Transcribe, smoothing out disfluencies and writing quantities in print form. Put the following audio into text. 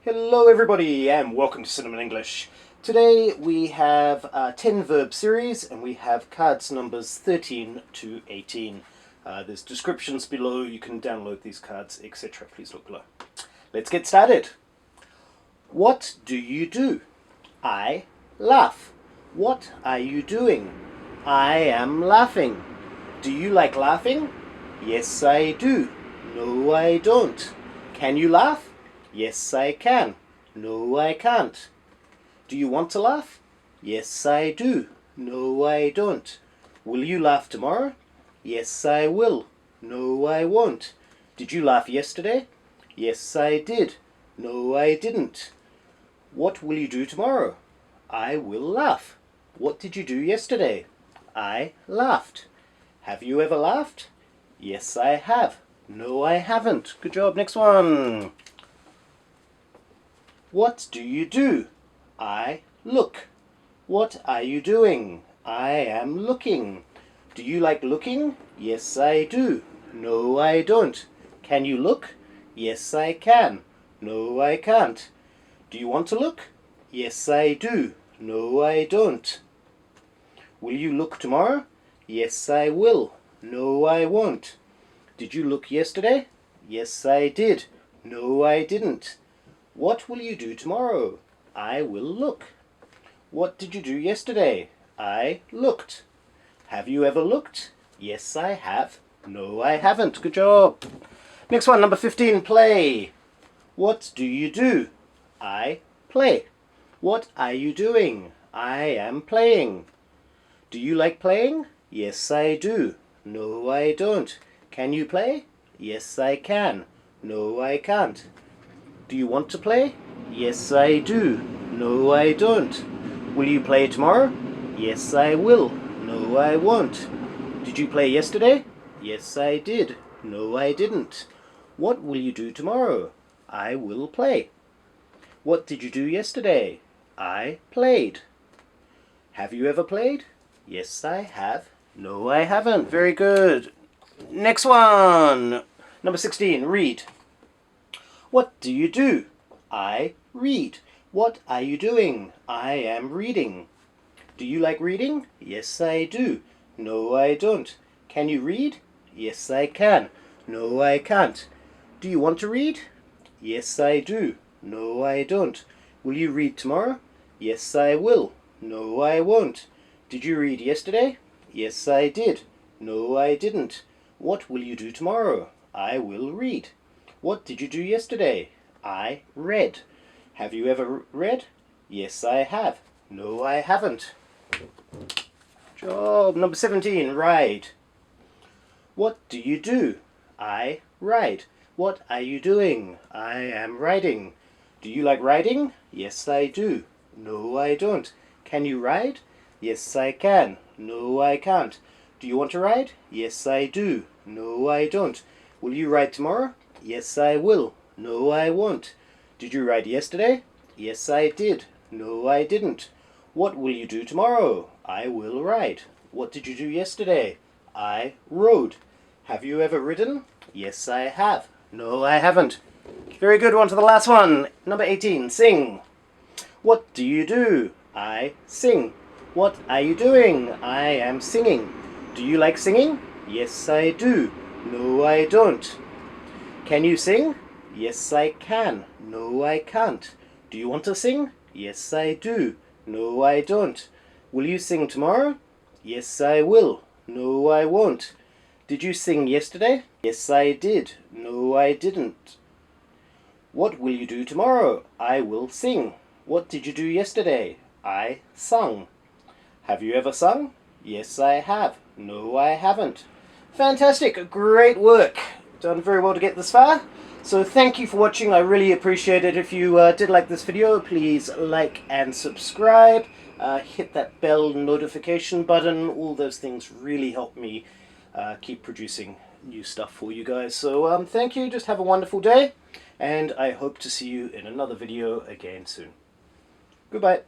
Hello everybody and welcome to Cinnamon English. Today we have a 10 verb series and we have cards numbers 13 to 18. There's descriptions below, you can download these cards, etc. Please look below. Let's get started. What do you do? I laugh. What are you doing? I am laughing. Do you like laughing? Yes, I do. No, I don't. Can you laugh? Yes, I can. No, I can't. Do you want to laugh? Yes, I do. No, I don't. Will you laugh tomorrow? Yes, I will. No, I won't. Did you laugh yesterday? Yes, I did. No, I didn't. What will you do tomorrow? I will laugh. What did you do yesterday? I laughed. Have you ever laughed? Yes, I have. No, I haven't. Good job. Next one. What do you do? I look. What are you doing? I am looking. Do you like looking? Yes, I do. No, I don't. Can you look? Yes, I can. No, I can't. Do you want to look? Yes, I do. No, I don't. Will you look tomorrow? Yes, I will. No, I won't. Did you look yesterday? Yes, I did. No, I didn't. What will you do tomorrow? I will look. What did you do yesterday? I looked. Have you ever looked? Yes, I have. No, I haven't. Good job. Next one, number 15, play. What do you do? I play. What are you doing? I am playing. Do you like playing? Yes, I do. No, I don't. Can you play? Yes, I can. No, I can't. Do you want to play? Yes, I do. No, I don't. Will you play tomorrow? Yes, I will. No, I won't. Did you play yesterday? Yes, I did. No, I didn't. What will you do tomorrow? I will play. What did you do yesterday? I played. Have you ever played? Yes, I have. No, I haven't. Very good. Next one. Number 16, read. What do you do? I read. What are you doing? I am reading. Do you like reading? Yes, I do. No, I don't. Can you read? Yes, I can. No, I can't. Do you want to read? Yes, I do. No, I don't. Will you read tomorrow? Yes, I will. No, I won't. Did you read yesterday? Yes, I did. No, I didn't. What will you do tomorrow? I will read. What did you do yesterday? I read. Have you ever read? Yes, I have. No, I haven't. Job number 17, ride. What do you do? I ride. What are you doing? I am riding. Do you like riding? Yes, I do. No, I don't. Can you ride? Yes, I can. No, I can't. Do you want to ride? Yes, I do. No, I don't. Will you ride tomorrow? Yes, I will. No, I won't. Did you ride yesterday? Yes, I did. No, I didn't. What will you do tomorrow? I will ride. What did you do yesterday? I rode. Have you ever ridden? Yes, I have. No, I haven't. Very good. On to the last one. Number 18, sing. What do you do? I sing. What are you doing? I am singing. Do you like singing? Yes, I do. No, I don't. Can you sing? Yes, I can. No, I can't. Do you want to sing? Yes, I do. No, I don't. Will you sing tomorrow? Yes, I will. No, I won't. Did you sing yesterday? Yes, I did. No, I didn't. What will you do tomorrow? I will sing. What did you do yesterday? I sung. Have you ever sung? Yes, I have. No, I haven't. Fantastic. Great work. Done very well to get this far. So thank you for watching. I really appreciate it. If you did like this video, please like and subscribe. Hit that bell notification button. All those things really help me keep producing new stuff for you guys. So thank you. Just have a wonderful day. And I hope to see you in another video again soon. Goodbye.